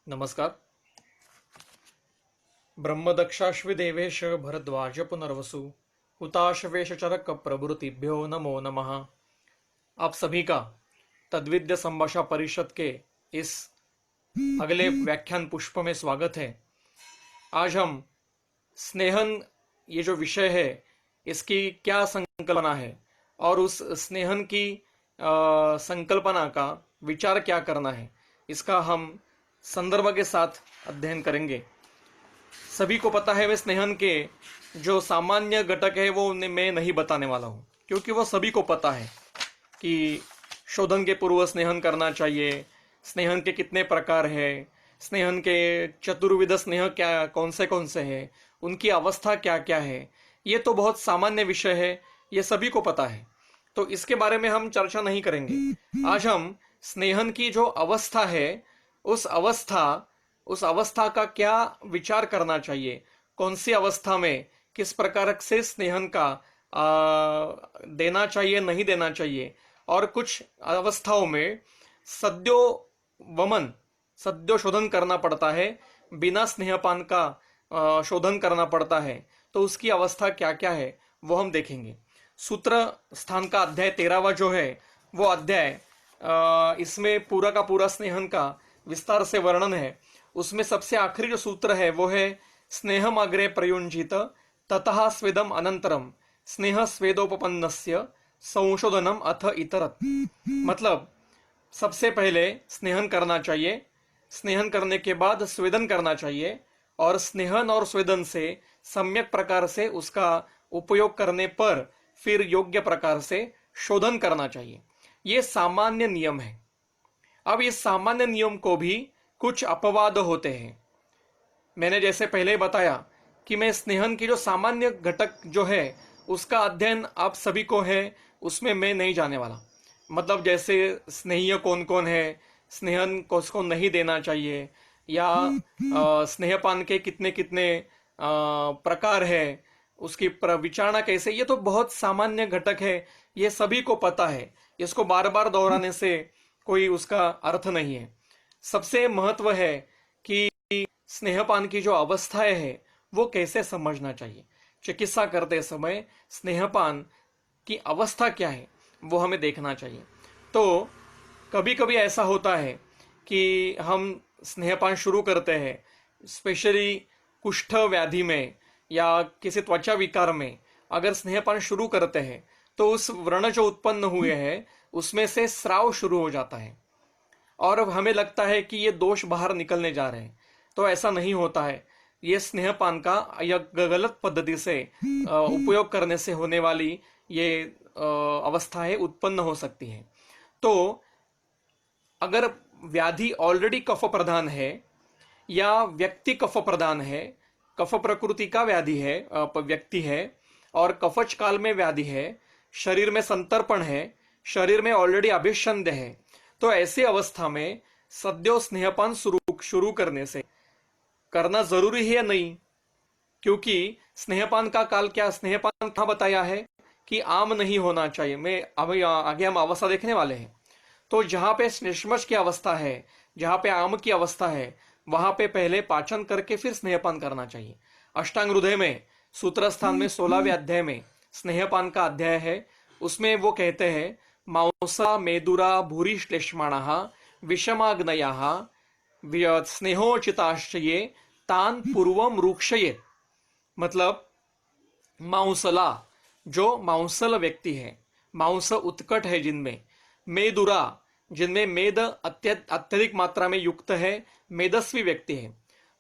नमस्कार. ब्रह्मदक्षाश्विदेवेश भरद्वाज पुनर्वसु हुताशवेशचरक प्रभृतिभ्यो नमो नमः. आप सभी का तद्विद्य संभाषा परिषद के इस अगले व्याख्यान पुष्प में स्वागत है. आज हम स्नेहन ये जो विषय है इसकी क्या संकल्पना है और उस स्नेहन की संकल्पना का विचार क्या करना है इसका हम संदर्भ के साथ अध्ययन करेंगे. सभी को पता है वे स्नेहन के जो सामान्य घटक है वो मैं नहीं बताने वाला हूँ, क्योंकि वो सभी को पता है कि शोधन के पूर्व स्नेहन करना चाहिए, स्नेहन के कितने प्रकार है, स्नेहन के चतुर्विध स्नेह क्या कौन से हैं, उनकी अवस्था क्या क्या है. ये तो बहुत सामान्य विषय है, ये सभी को पता है, तो इसके बारे में हम चर्चा नहीं करेंगे. आज हम स्नेहन की जो अवस्था है उस अवस्था का क्या विचार करना चाहिए, कौन सी अवस्था में किस प्रकार से स्नेहन का देना चाहिए नहीं देना चाहिए, और कुछ अवस्थाओं में सद्यो शोधन करना पड़ता है, बिना स्नेहपान का शोधन करना पड़ता है, तो उसकी अवस्था क्या क्या है वो हम देखेंगे. सूत्र स्थान का अध्याय 13वां जो है वो अध्याय इसमें पूरा का पूरा स्नेहन का विस्तार से वर्णन है. उसमें सबसे आखिरी जो सूत्र है वो है स्नेहम अग्रे प्रयुंजित ततः स्वेदम अनंतरम स्नेह स्वेदोपपन्नस्य संशोधनम अथ इतरत. मतलब सबसे पहले स्नेहन करना चाहिए, स्नेहन करने के बाद स्वेदन करना चाहिए, और स्नेहन और स्वेदन से सम्यक प्रकार से उसका उपयोग करने पर फिर योग्य प्रकार से शोधन करना चाहिए. ये सामान्य नियम है. अब इस सामान्य नियम को भी कुछ अपवाद होते हैं. मैंने जैसे पहले बताया कि मैं स्नेहन की जो सामान्य घटक जो है उसका अध्ययन आप सभी को है, उसमें मैं नहीं जाने वाला. मतलब जैसे स्नेहीय कौन कौन है, स्नेहन को नहीं देना चाहिए, या स्नेहपान के कितने कितने प्रकार है, उसकी विचारणा कैसे, ये तो बहुत सामान्य घटक है, ये सभी को पता है. इसको बार बार दोहराने से कोई उसका अर्थ नहीं है. सबसे महत्व है कि स्नेहपान की जो अवस्थाएं है वो कैसे समझना चाहिए. चिकित्सा करते समय स्नेहपान की अवस्था क्या है वो हमें देखना चाहिए. तो कभी कभी ऐसा होता है कि हम स्नेहपान शुरू करते हैं, स्पेशली कुष्ठ व्याधि में या किसी त्वचा विकार में अगर स्नेहपान शुरू करते हैं तो उस व्रण जो उत्पन्न हुए हैं उसमें से स्राव शुरू हो जाता है, और हमें लगता है कि ये दोष बाहर निकलने जा रहे हैं. तो ऐसा नहीं होता है. ये स्नेहपान का या गलत पद्धति से उपयोग करने से होने वाली ये अवस्थाएं उत्पन्न हो सकती हैं. तो अगर व्याधि ऑलरेडी कफ प्रधान है या व्यक्ति कफ प्रधान है, कफ प्रकृति का व्याधि है, व्यक्ति है, और कफच काल में व्याधि है, शरीर में संतर्पण है, शरीर में ऑलरेडी अभिषंध है, तो ऐसी अवस्था में सद्यो स्नेहपान शुरू करने से करना जरूरी है या नहीं. क्योंकि स्नेहपान का काल क्या, स्नेहपान कहाँ बताया है कि आम नहीं होना चाहिए. मैं अभी आगे हम अवस्था देखने वाले हैं. तो जहाँ पे श्लेष्मश की अवस्था है, जहाँ पे आम की अवस्था है, वहां पे पहले पाचन करके फिर स्नेहपान करना चाहिए. अष्टांग हृदय में सूत्र स्थान में 16वें अध्याय में स्नेहपान का अध्याय है. उसमें वो कहते हैं मांसा मेदुरा भूरि श्लेष्माणः विषमाग्नयः स्नेहोचिताश्चये तान पूर्वम रूक्षयेत्. मतलब मांसला जो मांसल व्यक्ति है, मांस उत्कट है जिनमें, मेदुरा जिनमें मेद अत्यधिक मात्रा में युक्त है, मेदस्वी व्यक्ति है.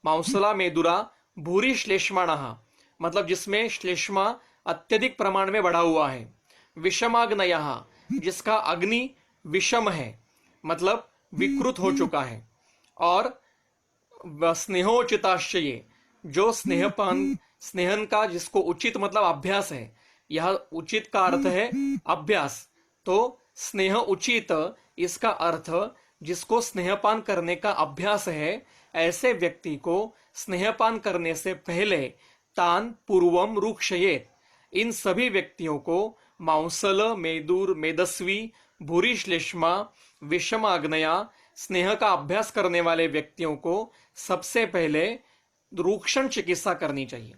मांसला मेदुरा भूरि श्लेष्माणः मतलब जिसमें श्लेष्मा अत्यधिक प्रमाण में बढ़ा हुआ है. विषमाग्नयः जिसका अग्नि विषम है, मतलब विकृत हो चुका है. और स्नेहोचिताश्चये जो स्नेहन का जिसको उचित मतलब अभ्यास है, यह उचित का अर्थ है अभ्यास, तो स्नेह उचित इसका अर्थ जिसको स्नेहपान करने का अभ्यास है, ऐसे व्यक्ति को स्नेहपान करने से पहले तान पूर्वम रूक्षयेत्. इन सभी व्यक्तियों को मांसल मेदुर मेदस्वी भूरि श्लेष्मा विषम आग्नया स्नेह का अभ्यास करने वाले व्यक्तियों को सबसे पहले रूक्षण चिकित्सा करनी चाहिए।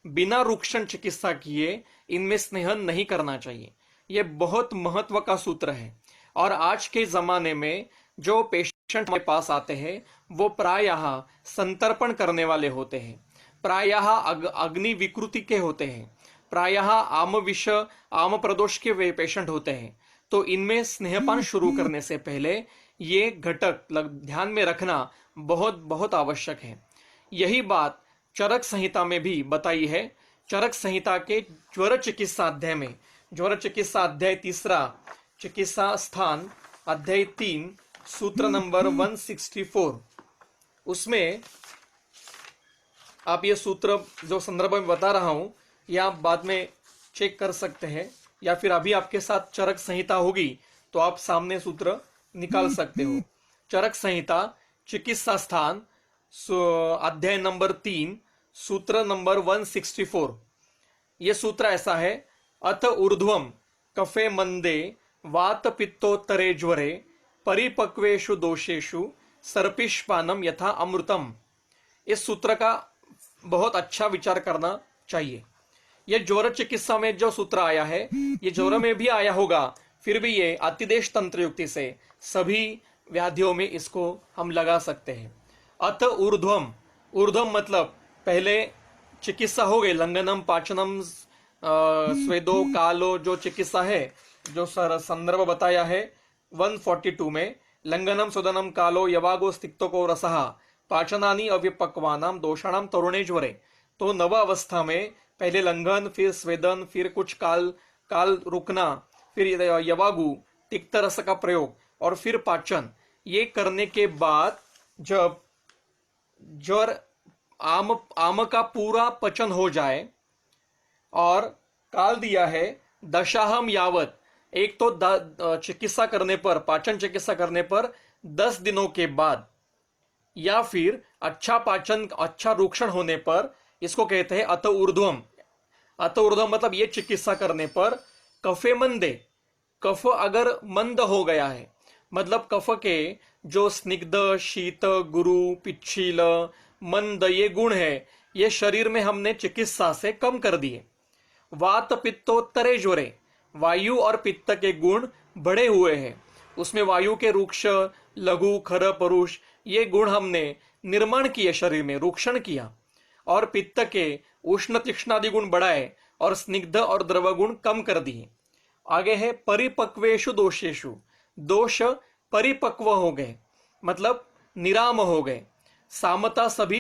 बिना रूक्षण चिकित्सा किए इनमें स्नेह नहीं करना चाहिए। यह बहुत महत्व का सूत्र है। और आज के जमाने में जो पेशेंट हमारे पास आते हैं वो प्रायः संतर्पण करने वाले होते हैं, प्रायः अग्नि विकृति के होते हैं, प्रायः आम विष आम प्रदोष के पेशेंट होते हैं। तो इनमें स्नेहपान शुरू करने से पहले ये घटक ध्यान में रखना बहुत बहुत आवश्यक है। यही बात चरक संहिता में भी बताई है। चरक संहिता के ज्वर चिकित्सा अध्याय में, ज्वर चिकित्सा अध्याय 3, चिकित्सा स्थान अध्याय 3, सूत्र नंबर 164, उसमें आप ये सूत्र जो संदर्भ में बता रहा हूं ये आप बाद में चेक कर सकते हैं, या फिर अभी आपके साथ चरक संहिता होगी तो आप सामने सूत्र निकाल सकते हो। चरक संहिता चिकित्सा स्थान अध्याय नंबर 3, सूत्र नंबर 164। ये सूत्र ऐसा है, अथ ऊर्ध्वम कफे मंदे वात पित्तोत्तरे ज्वरे परिपक्वेषु दोषेषु सर्पिष्पानम यथा अमृतम। इस सूत्र का बहुत अच्छा विचार करना चाहिए। यह ज्वर चिकित्सा में जो सूत्र आया है ये ज्वर में भी आया होगा, फिर भी ये अतिदेश तंत्र युक्ति से सभी व्याधियों में इसको हम लगा सकते हैं। अथ ऊर्ध्वम, ऊर्ध्वम मतलब पहले चिकित्सा हो गई, लंघनम पाचनम स्वेदो कालो जो चिकित्सा है, जो संदर्भ बताया है 142 में, लंघनम सुदनम कालो यवागो स्तिक्तो को रसः पाचनानी अव्यपक्वानाम दोषाणाम तरुणे ज्वरे। तो नव अवस्था में पहले लंघन, फिर स्वेदन, फिर कुछ काल रुकना, फिर यवागु तिक्त रस का प्रयोग और फिर पाचन। ये करने के बाद जब ज्वर आम का पूरा पचन हो जाए, और काल दिया है दशाहम यावत, एक तो चिकित्सा करने पर, पाचन चिकित्सा करने पर 10 दिनों के बाद, या फिर अच्छा पाचन अच्छा रूक्षण होने पर, इसको कहते हैं अत ऊर्ध्वम। अत ऊर्ध्वम मतलब ये चिकित्सा करने पर कफे मंदे, कफ अगर मंद हो गया है, मतलब कफ के जो स्निग्ध, शीत, गुरु, पिच्छील, मंद ये गुण है ये शरीर में हमने चिकित्सा से कम कर दिए। वात पित्तोत्तरे ज्वरे, वायु और पित्त के गुण बढ़े हुए हैं, उसमें वायु के रुक्ष, लघु, खर, परुष ये गुण हमने निर्माण किए, शरीर में रूक्षण किया, और पित्त के उष्ण तीक्ष्णादि गुण बढ़ाए और स्निग्ध और द्रव गुण कम कर दिए। आगे है परिपक्वेषु दोषेषु, दोष परिपक्व हो गए मतलब निराम हो गए, सामता सभी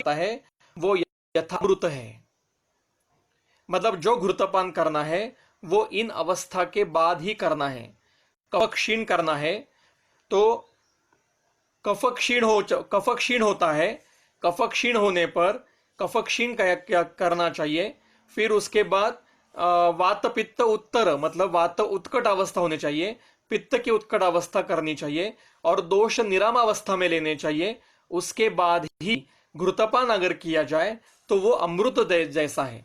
है वो यथामृत है। मतलब जो घृतपान करना है वो इन अवस्था के बाद ही करना है। कफ क्षीण करना है तो कफ क्षीण होता है, कफ क्षीण होने पर कफ क्षीण क्या करना चाहिए, फिर उसके बाद वात पित्त उत्तर मतलब वात उत्कट अवस्था होनी चाहिए, पित्त की उत्कट अवस्था करनी चाहिए और दोष निराम अवस्था में लेने चाहिए। उसके बाद ही घृतपान अगर किया जाए तो वो अमृत जैसा है।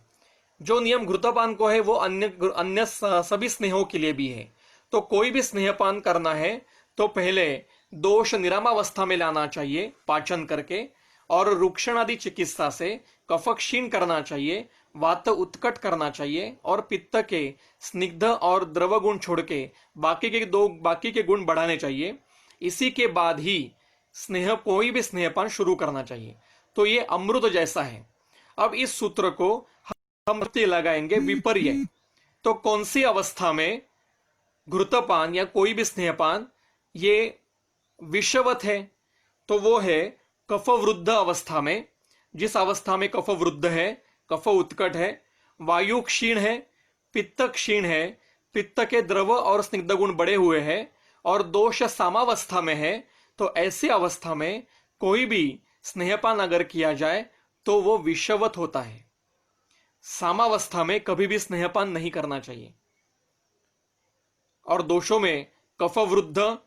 जो नियम घृतपान को है वो अन्य सभी स्नेहों के लिए भी है। तो कोई भी स्नेहपान करना है तो पहले दोष निरामावस्था में लाना चाहिए पाचन करके, और रुक्षण आदि चिकित्सा से कफ क्षीण करना चाहिए, वात उत्कट करना चाहिए और पित्त के स्निग्ध और द्रव गुण छोड़ के बाकी के गुण बढ़ाने चाहिए। इसी के बाद ही कोई भी स्नेहपान शुरू करना चाहिए। तो ये अमृत जैसा है। अब इस सूत्र को हम लगाएंगे विपर्य। तो कौन सी अवस्था में घृतपान या कोई भी स्नेहपान ये विषवत है, तो वो है कफ वृद्ध अवस्था में। जिस अवस्था में कफ वृद्ध है, कफ उत्कट है, वायु क्षीण है, पित्त क्षीण है, पित्त के द्रव और स्निग्ध गुण बढ़े हुए हैं और दोष सामावस्था में है, तो ऐसी अवस्था में कोई भी स्नेहपान अगर किया जाए तो वो विषवत होता है। सामावस्था में कभी भी स्नेहपान नहीं करना चाहिए। और दोषों में कफ वृद्ध,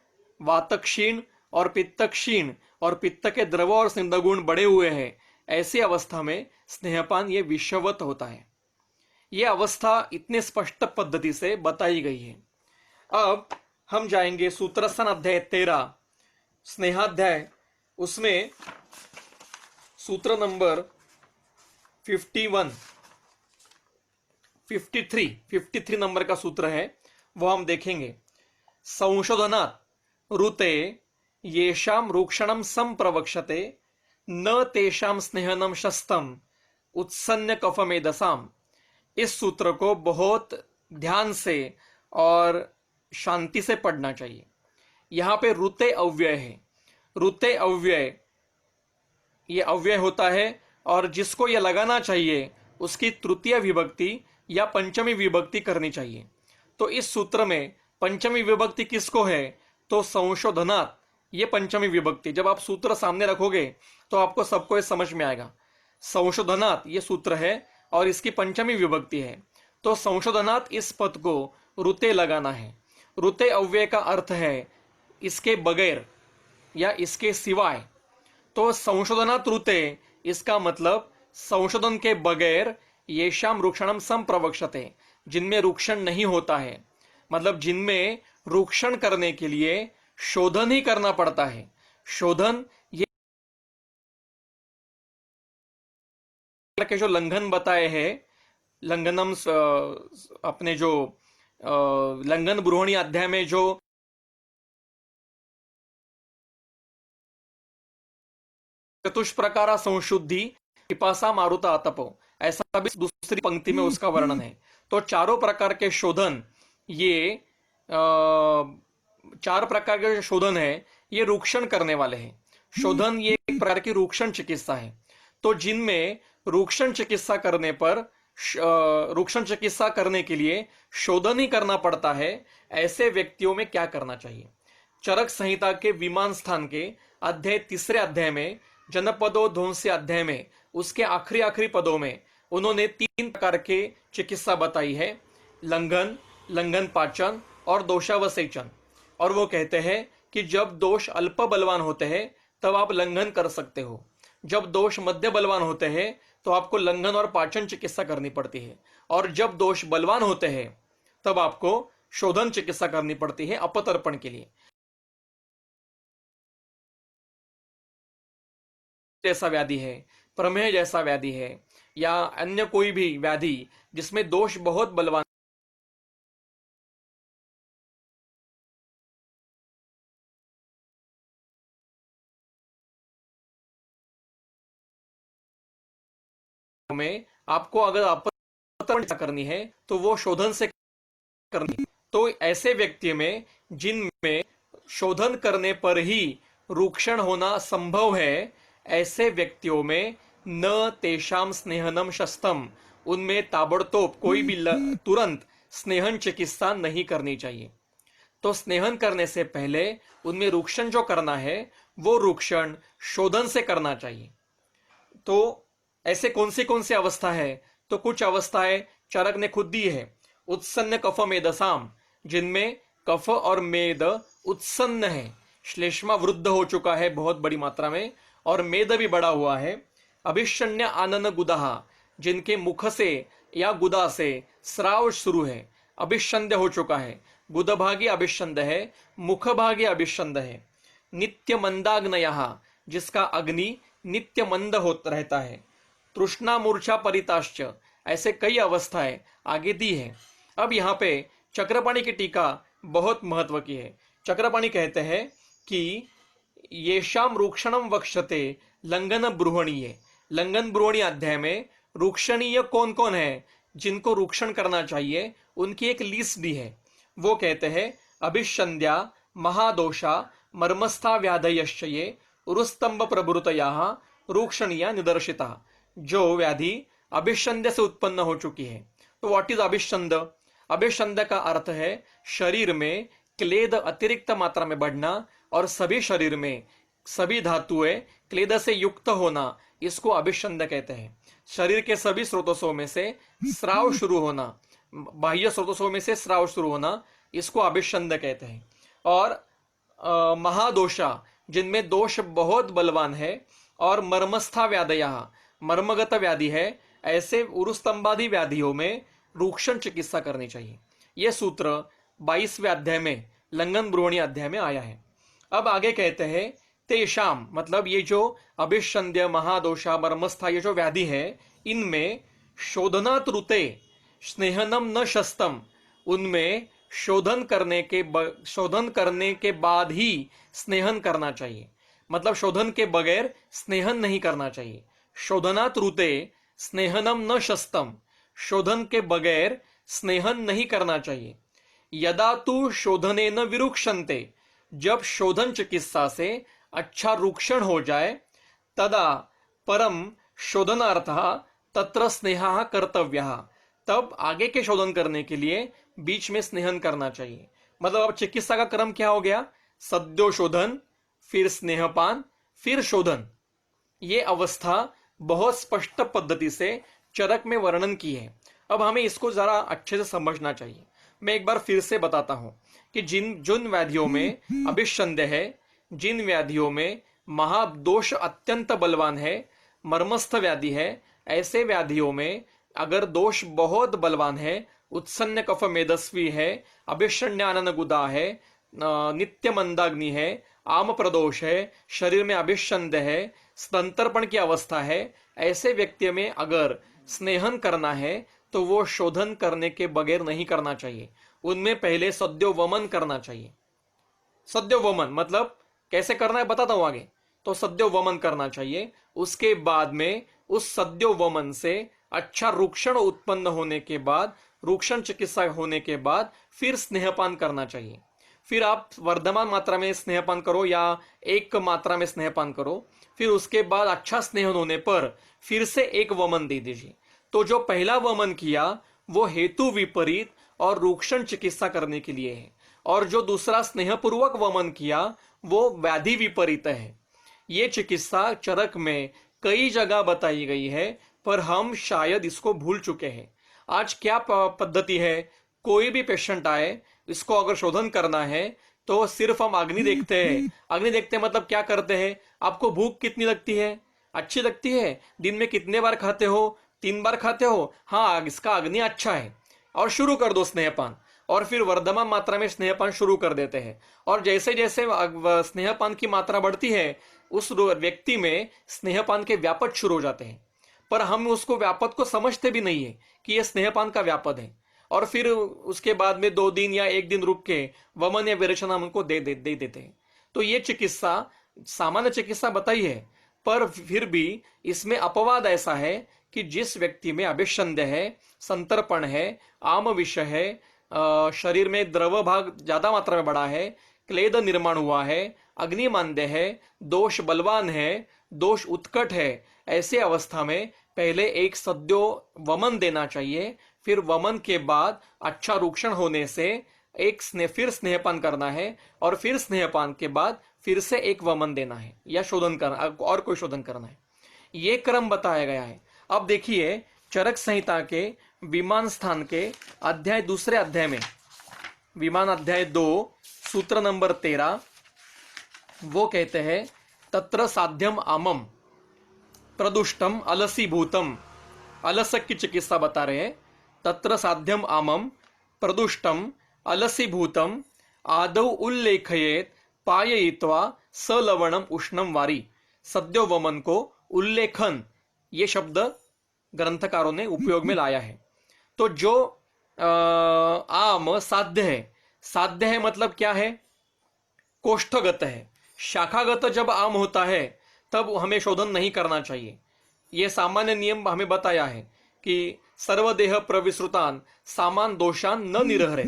वात क्षीण और पित्त क्षीण और पित्त के द्रव और स्निग्ध गुण बढ़े हुए हैं, ऐसी अवस्था में स्नेहपान ये विषवत होता है। ये अवस्था इतने स्पष्ट पद्धति से बताई गई है। अब हम जाएंगे सूत्रस्थान अध्याय 13 स्नेहाध्याय, उसमें सूत्र नंबर 51 53 नंबर का सूत्र है, वो हम देखेंगे। संशोधनात् ऋते येषां रूक्षणं संप्रवक्षते न तेषां स्नेहनम शस्तम उत्सन्न कफमेधसाम। इस सूत्र को बहुत ध्यान से और शांति से पढ़ना चाहिए। यहां पे ऋते अव्यय है। ऋते अव्यय, ये अव्यय होता है और जिसको ये लगाना चाहिए उसकी तृतीय विभक्ति या पंचमी विभक्ति करनी चाहिए। तो इस सूत्र में पंचमी विभक्ति किसको है? तो संशोधनात्, ये पंचमी विभक्ति। जब आप सूत्र सामने रखोगे तो आपको सबको ये समझ में आएगा। संशोधनात् ये सूत्र है और इसकी पंचमी विभक्ति है। तो संशोधनात् इस पद को ऋते लगाना है। ऋते अव्यय का अर्थ है इसके बगैर या इसके सिवाय। तो संशोधनात् ऋते, इसका मतलब संशोधन के बगैर येषां रूक्षणम संप्रवक्षते, जिनमें रूक्षण नहीं होता है, मतलब जिनमें रूक्षण करने के लिए शोधन ही करना पड़ता है। शोधन ये के जो लंघन बताए हैं, लंघनम अपने जो लंघन ब्रूहणी अध्याय में जो चतुष्प्रकारा संशुद्धि पिपासा मारुता आतपो, ऐसा भी दूसरी पंक्ति में उसका वर्णन है। तो चारों प्रकार के शोधन, ये चार प्रकार के शोधन है, ये रूक्षण करने वाले हैं। शोधन ये एक प्रकार की रूक्षण चिकित्सा है। तो जिनमें रूक्षण चिकित्सा करने पर, रूक्षण चिकित्सा करने के लिए शोधन ही करना पड़ता है, ऐसे व्यक्तियों में क्या करना चाहिए? चरक संहिता के विमान स्थान के अध्याय 3 अध्याय में, जनपदो ध्वंसी अध्याय में, उसके आखिरी पदों में उन्होंने 3 प्रकार के चिकित्सा बताई है, लंघन, लंघन पाचन और दोषावसेचन। और वो कहते हैं कि जब दोष अल्प बलवान होते हैं तब आप लंघन कर सकते हो, जब दोष मध्य बलवान होते हैं तो आपको लंघन और पाचन चिकित्सा करनी पड़ती है, और जब दोष बलवान होते हैं तब आपको शोधन चिकित्सा करनी पड़ती है अपतर्पण के लिए। जैसा व्याधि है, प्रमेह जैसा व्याधि है, या अन्य कोई भी व्याधि जिसमें दोष बहुत बलवान में आपको अगर अपतर्पण करनी है तो वो शोधन से करनी है। तो ऐसे व्यक्ति में जिनमें शोधन करने पर ही रूक्षण होना संभव है, ऐसे व्यक्तियों में न तेषाम स्नेहनम शस्तम, उनमें ताबड़तोड़ कोई भी तुरंत स्नेहन चिकित्सा नहीं करनी चाहिए। तो स्नेहन करने से पहले उनमें रूक्षण जो करना है वो रूक्षण शोधन से करना चाहिए। तो ऐसे कौन सी अवस्था है? तो कुछ अवस्थाएं चरक ने खुद दी है। उत्सन्न कफ मेदसाम, जिनमें कफ और मेद उत्सन्न है, श्लेष्मा वृद्ध हो चुका है बहुत बड़ी मात्रा में, और मेद भी बढ़ा हुआ है। अभिषण्य आनन गुदाहा, जिनके मुख से या गुदा से स्राव शुरू है, अभिषंद हो चुका है, गुदभागी अभिषंद है, मुखभागी अभिषंद है। नित्य मंदाग्नयः, जिसका अग्नि नित्य मंद होता रहता है। तृष्णा मूर्छा परिताश्च, ऐसे कई अवस्थाएं आगे दी है। अब यहाँ पे चक्रपाणी की टीका बहुत महत्व की है। चक्रपाणी कहते हैं कि येषाम रूक्षणम वक्षते लंघन ब्रूहणीय, लंघन ब्रूहणी अध्याय में रूक्षणीय कौन कौन है, जिनको रूक्षण करना चाहिए, उनकी एक लिस्ट दी है। वो कहते हैं अभिषंध्या, महादोषा, मर्मस्था व्याधयश्च ये उरुस्तंभ प्रभृतयाः रूक्षणीय निदर्शिता, जो व्याधि अभिषंध्य से उत्पन्न हो चुकी है। तो व्हाट इज अभिषंद? अभिषंद का अर्थ है शरीर में क्लेद अतिरिक्त मात्रा में बढ़ना और सभी शरीर में सभी धातुएं क्लेद से युक्त होना, इसको अभिषंद कहते हैं। शरीर के सभी स्रोतों में से स्राव शुरू होना, बाह्य स्रोतों में से स्राव शुरू होना, इसको अभिषंद कहते हैं। और महादोषा, जिनमें दोष बहुत बलवान है, और मर्मस्था व्याधयः, मर्मगत व्याधि है, ऐसे उरुस्तंभादि व्याधियों में रूक्षण चिकित्सा करनी चाहिए। यह सूत्र 22वें अध्याय में, लंघन ब्रूहणी अध्याय में आया है। अब आगे कहते हैं तेषाम, मतलब ये जो अभिषंध्य, महादोषा, मर्मस्था, ये जो व्याधि है, इनमें शोधनात् ऋते स्नेहनम न शस्तम, उनमें शोधन करने के बाद ही स्नेहन करना चाहिए। मतलब शोधन के बगैर स्नेहन नहीं करना चाहिए। शोधनात् ऋते स्नेहनम न शस्तम, शोधन के बगैर स्नेहन नहीं करना चाहिए। यदा तु शोधनेन विरुक्षन्ते, जब शोधन चिकित्सा से अच्छा रूक्षण हो जाए, तदा परम शोधनार्थः तत्र स्नेहः कर्तव्यः, तब आगे के शोधन करने के लिए बीच में स्नेहन करना चाहिए। मतलब अब चिकित्सा का क्रम क्या हो गया? सद्यो शोधन, फिर स्नेहपान, फिर शोधन। ये अवस्था बहुत स्पष्ट पद्धति से चरक में वर्णन की है। अब हमें इसको जरा अच्छे से समझना चाहिए। मैं एक बार फिर से बताता हूं कि जिन व्याधियों में अभिसंदेह है, जिन व्याधियों में महादोष अत्यंत बलवान है, मर्मस्थ व्याधि है, ऐसे व्याधियों में अगर दोष बहुत बलवान है, उत्सन्न कफ मेदस्वी है, अभिषण्यानन गुदा है, नित्य मंदाग्नि है, आम प्रदोष है, शरीर में अभिषंदेह है, स्तंतर्पण की अवस्था है, ऐसे व्यक्ति में अगर स्नेहन करना है तो वो शोधन करने के बगैर नहीं करना चाहिए। उनमें पहले सद्यो वमन करना चाहिए। सद्यो वमन मतलब कैसे करना है बताता हूं आगे। तो सद्यो वमन करना चाहिए। उसके बाद में उस सद्यो वमन से अच्छा रूक्षण उत्पन्न होने के बाद, रूक्षण चिकित्सा होने के बाद फिर स्नेहपान करना चाहिए। फिर आप वर्धमान मात्रा में स्नेहपान करो या एक मात्रा में स्नेहपान करो। फिर उसके बाद अच्छा स्नेहन होने पर फिर से एक वमन दे दीजिए। तो जो पहला वमन किया वो हेतु विपरीत और रूक्षण चिकित्सा करने के लिए है, और जो दूसरा स्नेहपूर्वक वमन किया वो व्याधि विपरीत है। ये चिकित्सा चरक में कई जगह बताई गई है, पर हम शायद इसको भूल चुके हैं। आज क्या पद्धति है, कोई भी पेशेंट आए, इसको अगर शोधन करना है तो सिर्फ हम अग्नि देखते हैं। अग्नि देखते हैं मतलब क्या करते हैं? आपको भूख कितनी लगती है? अच्छी लगती है? दिन में कितने बार खाते हो? 3 बार खाते हो? हाँ, इसका अग्नि अच्छा है, और शुरू कर दो स्नेहपान। और फिर वर्धमान मात्रा में स्नेहपान शुरू कर देते हैं। और जैसे जैसे स्नेहपान की मात्रा बढ़ती है, उस व्यक्ति में स्नेहपान के व्यापद शुरू हो जाते हैं, पर हम उसको व्यापद को समझते भी नहीं है कि यह स्नेहपान का व्यापद है। और फिर उसके बाद में 2 दिन या 1 दिन रुक के वमन या विरेचन हम उनको दे देते हैं। तो ये चिकित्सा सामान्य चिकित्सा बताई है, पर फिर भी इसमें अपवाद ऐसा है कि जिस व्यक्ति में अभिसंदेह है, संतर्पण है, आम विष है, शरीर में द्रव भाग ज्यादा मात्रा में बढ़ा है, क्लेद निर्माण हुआ है, अग्निमांद्य है, दोष बलवान है, दोष उत्कट है, ऐसे अवस्था में पहले एक सद्यो वमन देना चाहिए। फिर वमन के बाद अच्छा रूक्षण होने से फिर स्नेहपान करना है, और फिर स्नेहपान के बाद फिर से एक वमन देना है या शोधन करना, और कोई शोधन करना है। ये क्रम बताया गया है। अब देखिए चरक संहिता के विमान स्थान के अध्याय, दूसरे अध्याय में, विमान अध्याय 2 सूत्र नंबर 13, वो कहते हैं तत्र साध्यम आमम प्रदुष्टम अलसीभूतम। अलसक की चिकित्सा बता रहे हैं। तत्र साध्यम आमम प्रदुष्टम अलसीभूतम आदौ उल्लेखयेत पाययित्वा सलवणम उष्णम वारी। सद्यो वमन को उल्लेखन, ये शब्द ग्रंथकारों ने उपयोग में लाया है। तो जो आम साध्य है, साध्य है मतलब क्या है? कोष्ठगत है। शाखागत जब आम होता है तब हमें शोधन नहीं करना चाहिए। यह सामान्य नियम हमें बताया है कि सर्वदेह प्रविश्रुतान सामान दोषान न निरहरे।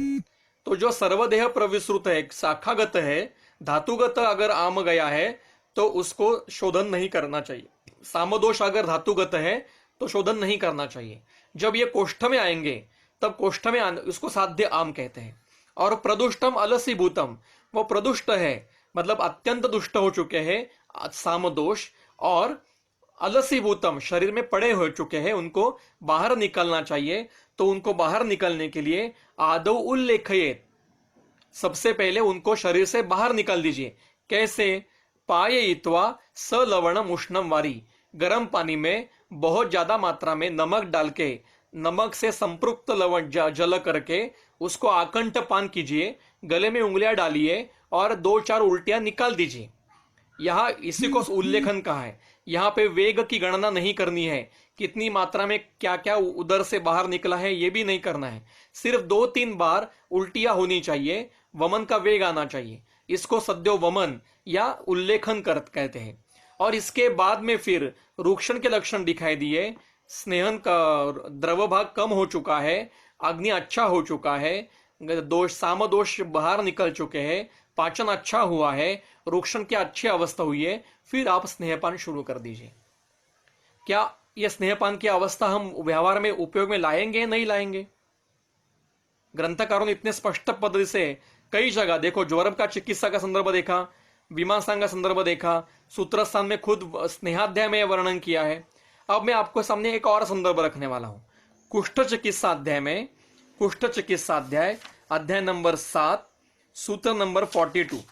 तो जो सर्वदेह प्रविश्रुत है, शाखागत है, धातुगत अगर आम गया है तो उसको शोधन नहीं करना चाहिए। सामदोष अगर धातुगत है तो शोधन नहीं करना चाहिए। जब ये कोष्ठ में आएंगे तब कोष्ठ में उसको साध्य आम कहते हैं। और प्रदुष्टम अलसीभूतम, वो प्रदुष्ट है मतलब अत्यंत दुष्ट हो चुके हैं, सामदोष, और अलसीभूतम शरीर में पड़े हो चुके हैं, उनको बाहर निकलना चाहिए। तो उनको बाहर निकलने के लिए आदौ उल्लेखयेत, सबसे पहले उनको शरीर से बाहर निकाल दीजिए। कैसे? पाययित्वा सलवणम उष्णम वारी, गर्म पानी में बहुत ज्यादा मात्रा में नमक डाल के, नमक से संपृक्त लवण जल करके उसको आकंठ पान कीजिए, गले में उंगलियां डालिए और 2-4 उल्टियां निकाल दीजिए। यहाँ इसी को उल्लेखन कहा है। यहाँ पे वेग की गणना नहीं करनी है, कितनी मात्रा में क्या क्या उदर से बाहर निकला है ये भी नहीं करना है। सिर्फ 2-3 बार उल्टियां होनी चाहिए, वमन का वेग आना चाहिए। इसको सद्यो वमन या उल्लेखन कहते हैं। और इसके बाद में फिर रूक्षण के लक्षण दिखाई दिए। स्नेहन का द्रव भाग कम हो चुका है, अग्नि अच्छा हो चुका है, दोष साम दोष बाहर निकल चुके हैं, पाचन अच्छा हुआ है, रूक्षण की अच्छी अवस्था हुई है, फिर आप स्नेहपान शुरू कर दीजिए। क्या यह स्नेहपान की अवस्था हम व्यवहार में उपयोग में लाएंगे नहीं लाएंगे? ग्रंथकारों ने इतने स्पष्ट पद्धति से कई जगह देखो, ज्वर का चिकित्सा का संदर्भ देखा, मीमांसा का संदर्भ देखा, सूत्र स्थान में खुद स्नेहाध्याय में वर्णन किया है। अब मैं आपको सामने एक और संदर्भ रखने वाला हूं। कुष्ठ चिकित्सा अध्याय में, कुष्ठ चिकित्सा अध्याय अध्याय नंबर 7 सूत्र नंबर 42,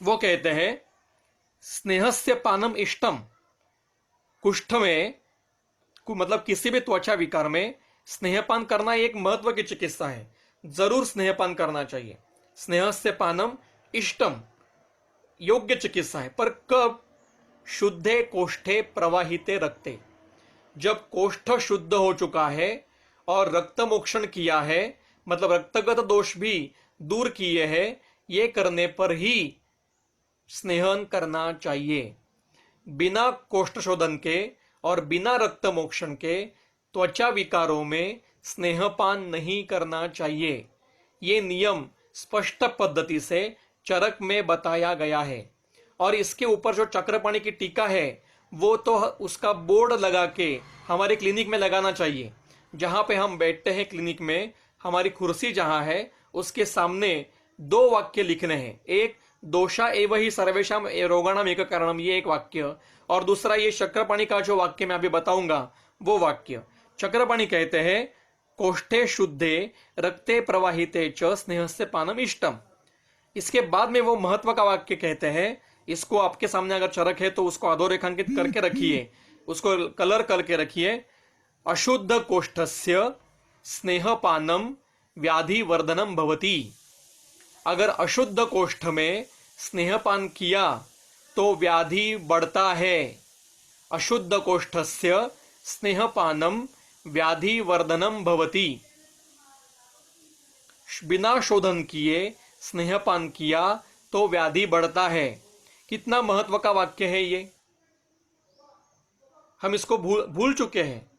वो कहते हैं स्नेहस्य पानम इष्टम। कुष्ठ में मतलब किसी भी त्वचा विकार में स्नेहपान करना एक महत्व की चिकित्सा है, जरूर स्नेहपान करना चाहिए। स्नेहस्य पानम इष्टम योग्य चिकित्सा है, पर कब? शुद्धे कोष्ठे प्रवाहिते रक्ते, जब कोष्ठ शुद्ध हो चुका है और रक्त मोक्षण किया है, मतलब रक्तगत दोष भी दूर किए हैं, ये करने पर ही स्नेहन करना चाहिए। बिना कोष्ठ शोधन के और बिना रक्त मोक्षण के त्वचा विकारों में स्नेहपान नहीं करना चाहिए। ये नियम स्पष्ट पद्धति से चरक में बताया गया है। और इसके ऊपर जो चक्रपाणी की टीका है वो तो उसका बोर्ड लगा के हमारे क्लिनिक में लगाना चाहिए। जहां पे हम बैठते हैं क्लिनिक में, हमारी कुर्सी जहां है उसके सामने 2 वाक्य लिखने हैं। एक दोषा एव ही सर्वेषाम रोगाणाम एक कारणम, ये एक वाक्य, और दूसरा ये चक्रपाणी का जो वाक्य मैं अभी बताऊंगा वो वाक्य। चक्रपाणी कहते हैं कोष्ठे शुद्धे रक्ते प्रवाहिते च स्नेहस्य पानम इष्टम। इसके बाद में वो महत्व का वाक्य कहते हैं, इसको आपके सामने अगर चरक है तो उसको अधोरेखांकित करके रखिए, उसको कलर करके रखिए। अशुद्ध कोष्ठस्य स्नेहपानम व्याधि वर्धनम भवति। अगर अशुद्ध कोष्ठ में स्नेहपान किया तो व्याधि बढ़ता है। अशुद्ध कोष्ठस्य स्नेहपानम व्याधि वर्धनम भवति। बिना शोधन किए स्नेहपान किया तो व्याधि बढ़ता है। कितना महत्व का वाक्य है ये, हम इसको भूल चुके हैं।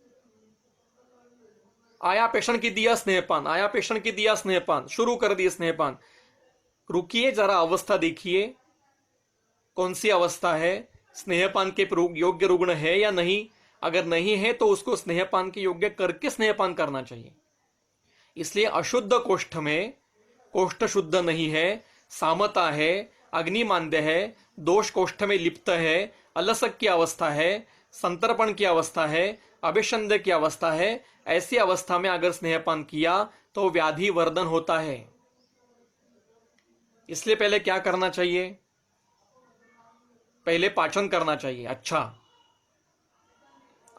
आया पेशेंट की दिया स्नेहपान, आया पेशेंट की दिया स्नेहपान, शुरू कर दिए स्नेहपान। रुकिए जरा, अवस्था देखिए कौन सी अवस्था है, स्नेहपान के योग्य रुग्ण है या नहीं। अगर नहीं है तो उसको स्नेहपान के योग्य करके स्नेहपान करना चाहिए। इसलिए अशुद्ध कोष्ठ में, कोष्ठ शुद्ध नहीं है, सामता है, अग्निमांद्य है, दोष कोष्ठ में लिप्त है, अलसक की अवस्था है, संतर्पण की अवस्था है, अभिषंद की अवस्था है, ऐसी अवस्था में अगर स्नेहपान किया तो व्याधि वर्धन होता है। इसलिए पहले क्या करना चाहिए? पहले पाचन करना चाहिए अच्छा,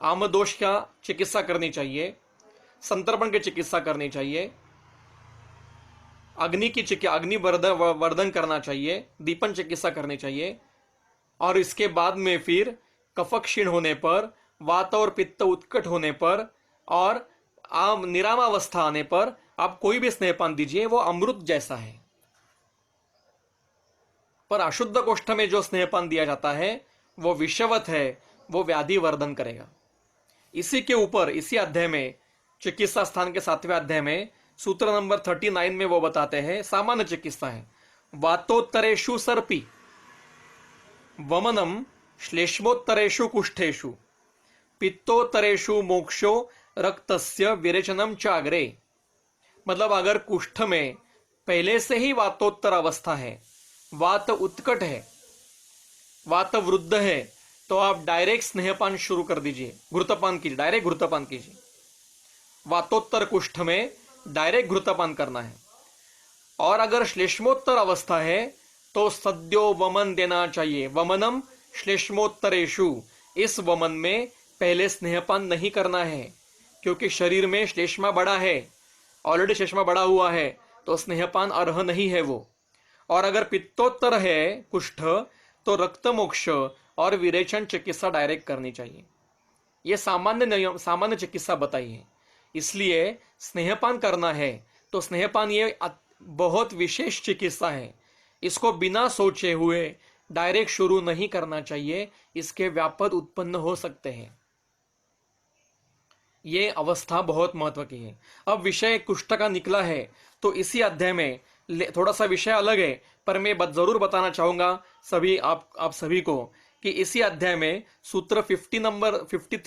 आम दोष का चिकित्सा करनी चाहिए, संतर्पण की चिकित्सा करनी चाहिए, अग्नि वर्धन करना चाहिए, दीपन चिकित्सा करनी चाहिए। और इसके बाद में फिर कफ क्षीण होने पर, वात और पित्त उत्कट होने पर और निरामावस्था आने पर आप कोई भी स्नेहपान दीजिए, वो अमृत जैसा है। पर अशुद्ध कोष्ठ में जो स्नेहपान दिया जाता है वो विषवत है, वो व्याधि वर्धन करेगा। इसी के ऊपर इसी अध्याय में, चिकित्सा स्थान के 7वें अध्याय में सूत्र नंबर 39 में वो बताते हैं, सामान्य चिकित्सा है। वातोत्तरेषु सर्पी वमनम श्लेष्मोत्तरेषु कुष्ठेषु पित्तोत्तरेषु मोक्षो रक्तस्य विरेचनम चाग्रे। मतलब अगर कुष्ठ में पहले से ही वातोत्तर अवस्था है, वात उत्कट है, वात वृद्ध है, तो आप डायरेक्ट स्नेहपान शुरू कर दीजिए, घृतपान कीजिए, डायरेक्ट घृतपान कीजिए। वातोत्तर कुष्ठ में डायरेक्ट घृतपान करना है। और अगर श्लेष्मोत्तर अवस्था है तो सद्यो वमन देना चाहिए। वमनम श्लेष्मोत्तरेषु, इस वमन में पहले स्नेहपान नहीं करना है, क्योंकि शरीर में श्लेष्मा बड़ा है, ऑलरेडी श्लेष्मा बड़ा हुआ है, तो स्नेहपान अर्ह नहीं है वो। और अगर पित्तोत्तर है कुष्ठ, तो रक्त मोक्ष और विरेचन चिकित्सा डायरेक्ट करनी चाहिए। ये सामान्य नियम, सामान्य चिकित्सा बताई है। इसलिए स्नेहपान करना है तो स्नेहपान ये बहुत विशेष चिकित्सा है, इसको बिना सोचे हुए डायरेक्ट शुरू नहीं करना चाहिए, इसके व्यापद उत्पन्न हो सकते हैं। ये अवस्था बहुत महत्व की है। अब विषय कुष्ठ का निकला है, तो इसी अध्याय में थोड़ा सा विषय अलग है, पर मैं जरूर बताना चाहूंगा सभी आप सभी को कि इसी अध्याय में सूत्र 53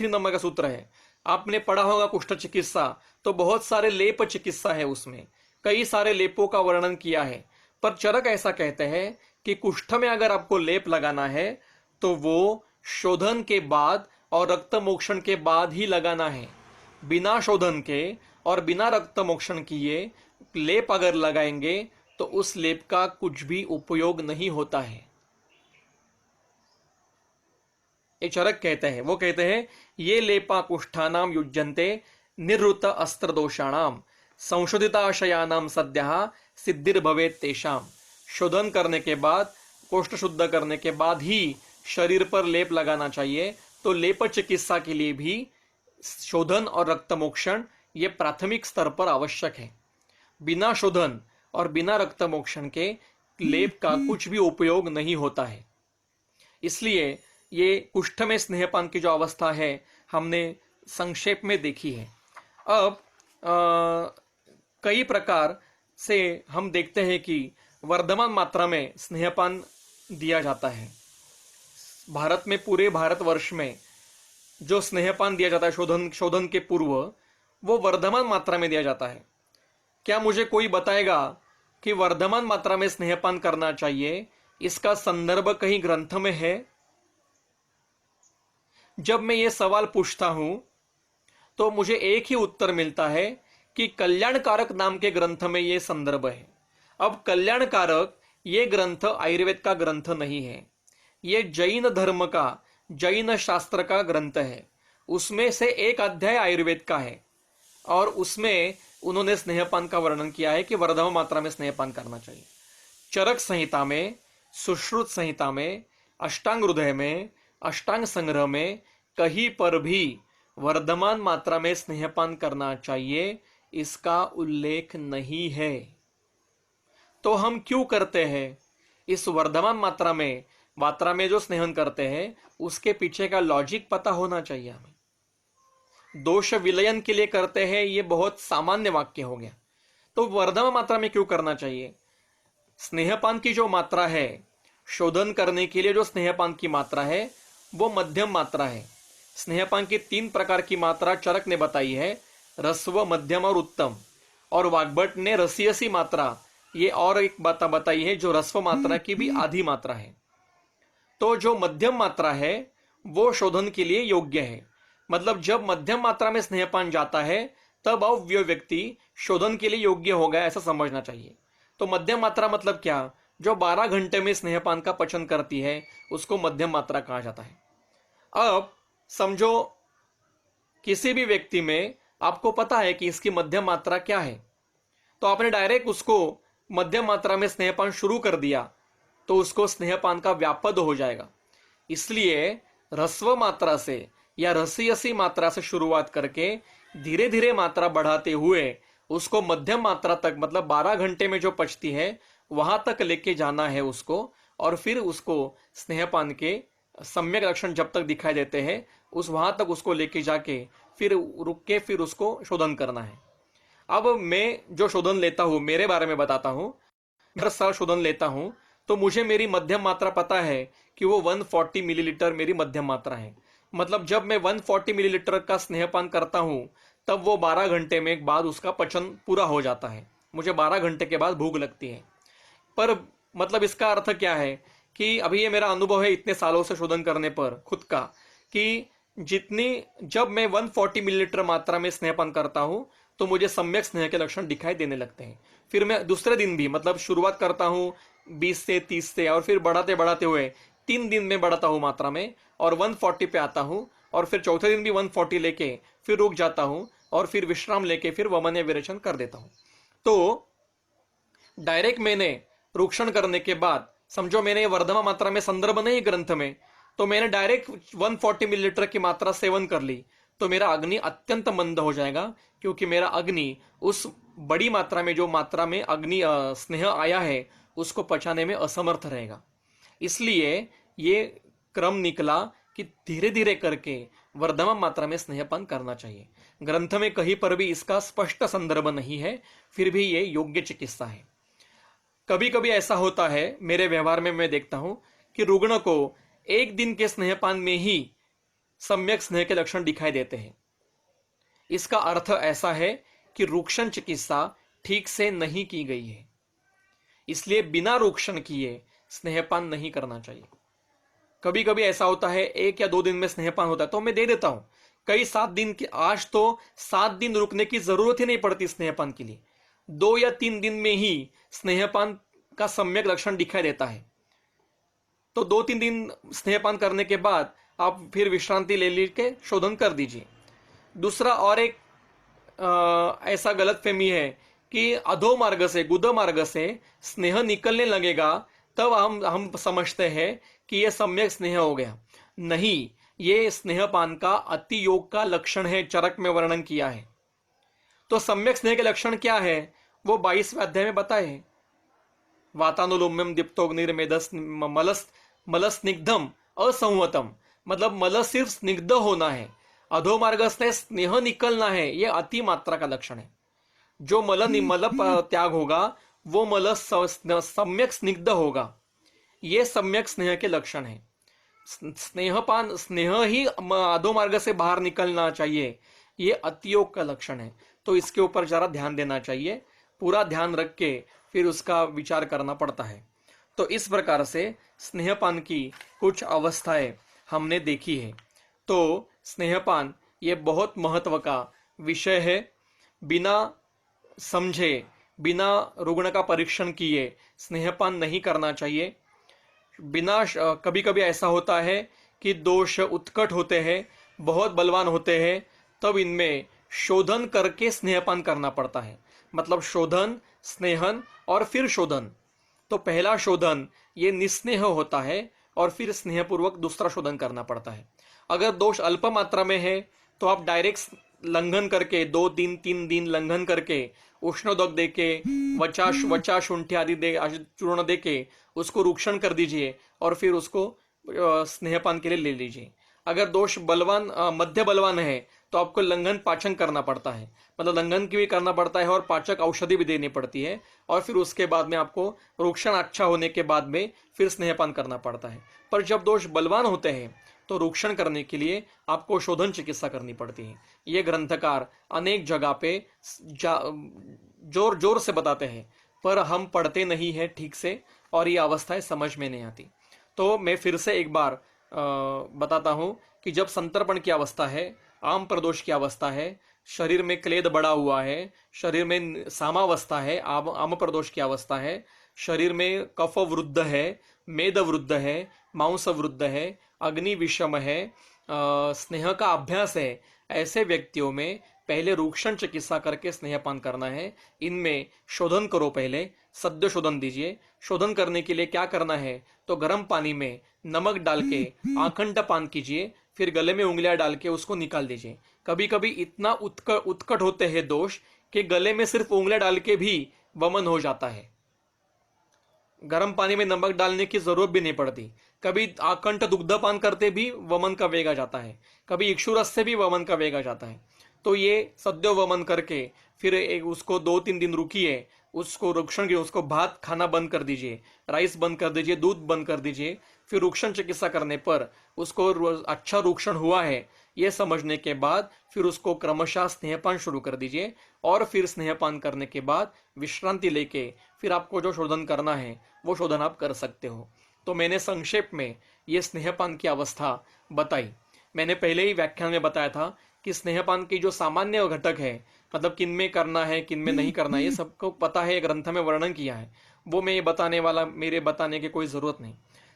नंबर का सूत्र है। आपने पढ़ा होगा कुष्ठ चिकित्सा, तो बहुत सारे लेप चिकित्सा है, उसमें कई सारे लेपों का वर्णन किया है। पर चरक ऐसा कहते हैं कि कुष्ठ में अगर आपको लेप लगाना है तो वो शोधन के बाद और रक्त मोक्षण के बाद ही लगाना है। बिना शोधन के और बिना रक्त मोक्षण किए लेप अगर लगाएंगे तो उस लेप का कुछ भी उपयोग नहीं होता है। ये चरक कहते हैं, वो कहते हैं ये लेपा कुष्ठानाम युज्यन्ते निवृत्त अस्त्र दोषाणाम संशोधिताशयानाम सद्यः सिद्धिर्भवेत् तेषाम। शोधन करने के बाद, कोष्ठ शुद्ध करने के बाद ही शरीर पर लेप लगाना चाहिए। तो लेप चिकित्सा के लिए भी शोधन और रक्त मोक्षण ये प्राथमिक स्तर पर आवश्यक है। बिना शोधन और बिना रक्त मोक्षण के लेप का कुछ भी उपयोग नहीं होता है। इसलिए ये कुष्ठ में स्नेहपान की जो अवस्था है हमने संक्षेप में देखी है। अब कई प्रकार से हम देखते हैं कि वर्धमान मात्रा में स्नेहपान दिया जाता है। भारत में, पूरे भारतवर्ष में जो स्नेहपान दिया जाता है शोधन के पूर्व, वो वर्धमान मात्रा में दिया जाता है। क्या मुझे कोई बताएगा कि वर्धमान मात्रा में स्नेहपान करना चाहिए, इसका संदर्भ कहीं ग्रंथ में है? जब मैं ये सवाल पूछता हूं तो मुझे एक ही उत्तर मिलता है कि कल्याणकारक नाम के ग्रंथ में ये संदर्भ है। अब कल्याणकारक ये ग्रंथ आयुर्वेद का ग्रंथ नहीं है, ये जैन धर्म का, जैन शास्त्र का ग्रंथ है। उसमें से एक अध्याय आयुर्वेद का है और उसमें उन्होंने स्नेहपान का वर्णन किया है कि वर्धमान मात्रा में स्नेहपान करना चाहिए। चरक संहिता में, सुश्रुत संहिता में, अष्टांग हृदय में, अष्टांग संग्रह में कहीं पर भी वर्धमान मात्रा में स्नेहपान करना चाहिए इसका उल्लेख नहीं है। तो हम क्यों करते हैं? इस वर्धमान मात्रा में जो स्नेहन करते हैं उसके पीछे का लॉजिक पता होना चाहिए हमें। दोष विलयन के लिए करते हैं, ये बहुत सामान्य वाक्य हो गया। तो वर्धमान मात्रा में क्यों करना चाहिए? स्नेहपान की जो मात्रा है, शोधन करने के लिए जो स्नेहपान की मात्रा है वो मध्यम मात्रा है। स्नेहपान की 3 प्रकार की मात्रा चरक ने बताई है, रस्व, मध्यम और उत्तम। और वाग्भट ने रसीयसी मात्रा ये और एक बात बताई है जो रस्व मात्रा की भी आधी मात्रा है। तो जो मध्यम मात्रा है वो शोधन के लिए योग्य है। मतलब जब मध्यम मात्रा में स्नेहपान जाता है तब अव्यय व्यक्ति शोधन के लिए योग्य होगा, ऐसा समझना चाहिए। तो मध्यम मात्रा मतलब क्या? जो 12 घंटे में स्नेहपान का पचन करती है उसको मध्यम मात्रा कहा जाता है। अब समझो किसी भी व्यक्ति में आपको पता है कि इसकी मध्यम मात्रा क्या है, तो आपने डायरेक्ट उसको मध्यम मात्रा में स्नेहपान शुरू कर दिया तो उसको स्नेहपान का व्यापद हो जाएगा। इसलिए रस्व मात्रा से या रसीयसी मात्रा से शुरुआत करके धीरे धीरे मात्रा बढ़ाते हुए उसको मध्यम मात्रा तक, मतलब 12 घंटे में जो पचती है वहां तक लेके जाना है उसको। और फिर उसको स्नेहपान के सम्यक लक्षण जब तक दिखाई देते हैं उस वहां तक उसको लेके जाके फिर रुक के फिर उसको शोधन करना है। अब मैं जो शोधन लेता हूं, मेरे बारे में बताता हूं। मैं हर साल शोधन लेता हूं तो मुझे मेरी मध्यम मात्रा पता है कि वो 140 मिलीलीटर मेरी मध्यम मात्रा है। मतलब जब मैं 140 मिलीलीटर का स्नेहपान करता हूं तब वो 12 घंटे में बाद उसका पचन पूरा हो जाता है। मुझे 12 घंटे के बाद भूख लगती है। पर मतलब इसका अर्थ क्या है कि अभी ये मेरा अनुभव है इतने सालों से शोधन करने पर खुद का, कि जब मैं 140 मिलीलीटर मात्रा में स्नेहपान करता हूं तो मुझे सम्यक स्नेह के लक्षण दिखाई देने लगते हैं। फिर मैं दूसरे दिन भी, मतलब शुरुआत करता हूं 20 से 30 से, और फिर बढ़ाते बढ़ाते हुए 3 दिन में बढ़ाता हूँ मात्रा में और 140 पे आता हूँ, और फिर चौथे दिन भी 140 लेके फिर रुक जाता हूँ और फिर विश्राम लेके फिर वमन या विरेचन कर देता हूँ। तो डायरेक्ट मैंने रूक्षण करने के बाद, समझो मैंने वर्धमान मात्रा में संदर्भ नहीं ग्रंथ में, तो मैंने डायरेक्ट 140 मिलीलीटर की मात्रा सेवन कर ली, तो मेरा अग्नि अत्यंत मंद हो जाएगा, क्योंकि मेरा अग्नि उस बड़ी मात्रा में, जो मात्रा में अग्नि स्नेह आया है, उसको पचाने में असमर्थ रहेगा। इसलिए ये क्रम निकला कि धीरे धीरे करके वर्धमान मात्रा में स्नेहपान करना चाहिए। ग्रंथ में कहीं पर भी इसका स्पष्ट संदर्भ नहीं है, फिर भी ये योग्य चिकित्सा है। कभी कभी ऐसा होता है, मेरे व्यवहार में मैं देखता हूं कि रुग्ण को एक दिन के स्नेहपान में ही सम्यक स्नेह के लक्षण दिखाई देते हैं। इसका अर्थ ऐसा है कि रूक्षण चिकित्सा ठीक से नहीं की गई है, इसलिए बिना रूक्षण किए स्नेहपान नहीं करना चाहिए। कभी कभी ऐसा होता है 1 या 2 दिन में स्नेहपान होता है तो मैं दे देता हूं। कई 7 दिन के, आज तो 7 दिन रुकने की जरूरत ही नहीं पड़ती स्नेहपान के लिए, 2 या 3 दिन में ही स्नेहपान का सम्यक लक्षण दिखाई देता है। तो 2-3 दिन स्नेहपान करने के बाद आप फिर विश्रांति ले लेके शोधन कर दीजिए। दूसरा और एक ऐसा गलतफहमी है कि अधो मार्ग से, गुद मार्ग से स्नेह निकलने लगेगा तब हम समझते हैं कि यह सम्यक स्नेह हो गया। नहीं, ये स्नेहपान का अति योग का लक्षण है, चरक में वर्णन किया है। तो सम्यक स्नेह के लक्षण क्या है वो 22वें अध्याय में बताए हैं। वातानुलोम्यम दीप्तोग्निर्मेधस मलस्निग्धम असंवतम, मतलब मल सिर्फ स्निग्ध होना है, अधोमार्ग से स्नेह निकलना है, यह अति मात्रा का लक्षण है। जो मल त्याग होगा वो मल सम्यक स्निग्ध होगा, ये सम्यक स्नेह के लक्षण है। स्नेहपान, स्नेह ही अधोमार्ग से बाहर निकलना चाहिए, ये अतियोग का लक्षण है। तो इसके ऊपर जरा ध्यान देना चाहिए, पूरा ध्यान रख के फिर उसका विचार करना पड़ता है। तो इस प्रकार से स्नेहपान की कुछ अवस्थाएं हमने देखी है। तो स्नेहपान ये बहुत महत्व का विषय है। बिना समझे, बिना रुग्ण का परीक्षण किए स्नेहपान नहीं करना चाहिए। बिना, कभी कभी ऐसा होता है कि दोष उत्कट होते हैं, बहुत बलवान होते हैं, तब इनमें शोधन करके स्नेहपान करना पड़ता है। मतलब शोधन, स्नेहन और फिर शोधन। तो पहला शोधन ये निस्नेह होता है और फिर स्नेहपूर्वक दूसरा शोधन करना पड़ता है। अगर दोष अल्प मात्रा में है तो आप डायरेक्ट लंघन करके 2-3 दिन लंघन करके उष्णोदक देके, वचा शुंठी आदि चूर्ण देके उसको रूक्षण कर दीजिए और फिर उसको स्नेहपान के लिए ले लीजिए। अगर दोष बलवान, मध्य बलवान है तो आपको लंघन पाचन करना पड़ता है, मतलब लंघन की भी करना पड़ता है और पाचक औषधि भी देनी पड़ती है, और फिर उसके बाद में आपको रूक्षण अच्छा होने के बाद में फिर स्नेहपान करना पड़ता है। पर जब दोष बलवान होते हैं तो रूक्षण करने के लिए आपको शोधन चिकित्सा करनी पड़ती है। ये ग्रंथकार अनेक जगह पे जोर जोर से बताते हैं, पर हम पढ़ते नहीं है ठीक से और ये अवस्थाएं समझ में नहीं आती। तो मैं फिर से एक बार बताता हूं कि जब संतर्पण की अवस्था है, आम प्रदोष की अवस्था है, शरीर में क्लेद बढ़ा हुआ है, शरीर में सामावस्था है, आम प्रदोष की अवस्था है, शरीर में कफ वृद्ध है, मेद वृद्ध है, मांस वृद्ध है, अग्नि विषम है, स्नेह का अभ्यास है, ऐसे व्यक्तियों में पहले रूक्षण चिकित्सा करके स्नेहपान करना है। इनमें शोधन करो, पहले सद्य शोधन दीजिए। शोधन करने के लिए क्या करना है तो गर्म पानी में नमक डाल के आखंड पान कीजिए, फिर गले में उंगलियां डाल के उसको निकाल दीजिए। कभी कभी इतना उत्कट होते हैं दोष कि गले में सिर्फ उंगलियां डाल के भी वमन हो जाता है, गर्म पानी में नमक डालने की जरूरत भी नहीं पड़ती। कभी आकंठ दुग्धपान करते भी वमन का वेग आ जाता है, कभी इक्षुरस से भी वमन का वेग आ जाता है। तो ये सद्यो वमन करके फिर उसको 2-3 दिन रुकिए, उसको रूक्षण की, उसको भात खाना बंद कर दीजिए, राइस बंद कर दीजिए, दूध बंद कर दीजिए। फिर रूक्षण चिकित्सा करने पर उसको अच्छा रूक्षण हुआ है ये समझने के बाद फिर उसको क्रमशः स्नेहपान शुरू कर दीजिए, और फिर स्नेहपान करने के बाद विश्रांति लेके फिर आपको जो शोधन करना है वो शोधन आप कर सकते हो। तो मैंने संक्षेप में ये स्नेहपान की अवस्था बताई। मैंने पहले ही व्याख्यान में बताया था कि स्नेहपान की जो सामान्य घटक है, मतलब किन में करना है किन में नहीं करना है, ये सबको पता है, ग्रंथ में वर्णन किया है। वो मैं ये मेरे बताने की कोई ज़रूरत नहीं।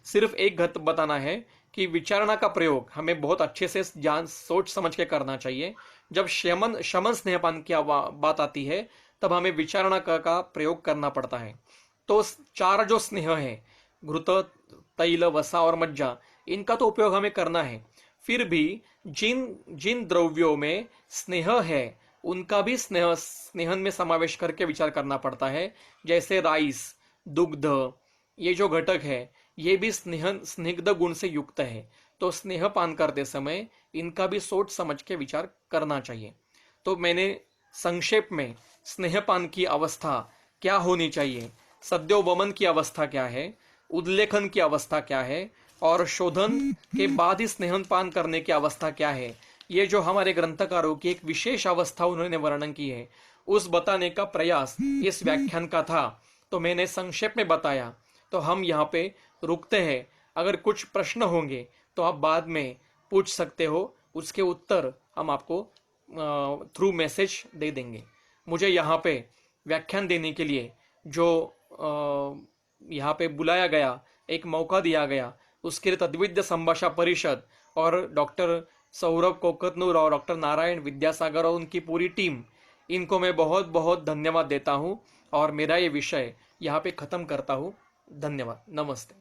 सिर्फ एक घट बताना है कि विचारणा का प्रयोग हमें बहुत अच्छे से जान सोच समझ के करना चाहिए। जब शमन शमन स्नेहपान की बात आती है तब हमें विचारणा का प्रयोग करना पड़ता है। तो चार जो स्नेह है, घृत, तैल, वसा और मज्जा, इनका तो उपयोग हमें करना है। फिर भी जिन जिन द्रव्यों में स्नेह है उनका भी स्नेहन में समावेश करके विचार करना पड़ता है। जैसे राइस, दुग्ध, ये जो घटक है ये भी स्निग्ध गुण से युक्त है। तो स्नेह पान करते समय इनका भी सोच समझ के विचार करना चाहिए। तो मैंने संक्षेप में स्नेहपान की अवस्था क्या होनी चाहिए, सद्योवमन की अवस्था क्या है, उल्लेखन की अवस्था क्या है और शोधन के बाद ही स्नेहपान करने की अवस्था क्या है, ये जो हमारे ग्रंथकारों की एक विशेष अवस्था उन्होंने वर्णन की है, उस बताने का प्रयास इस व्याख्यान का था। तो मैंने संक्षेप में बताया। तो हम यहाँ पे रुकते हैं। अगर कुछ प्रश्न होंगे तो आप बाद में पूछ सकते हो, उसके उत्तर हम आपको थ्रू मैसेज दे देंगे। मुझे यहाँ पे व्याख्यान देने के लिए जो यहाँ पे बुलाया गया, एक मौका दिया गया, उसके लिए तद्विद्य संभाषा परिषद और डॉक्टर सौरभ कोकतनूर और डॉक्टर नारायण विद्यासागर और उनकी पूरी टीम, इनको मैं बहुत बहुत धन्यवाद देता हूँ और मेरा ये विषय यहाँ पे ख़त्म करता हूँ। धन्यवाद। नमस्ते।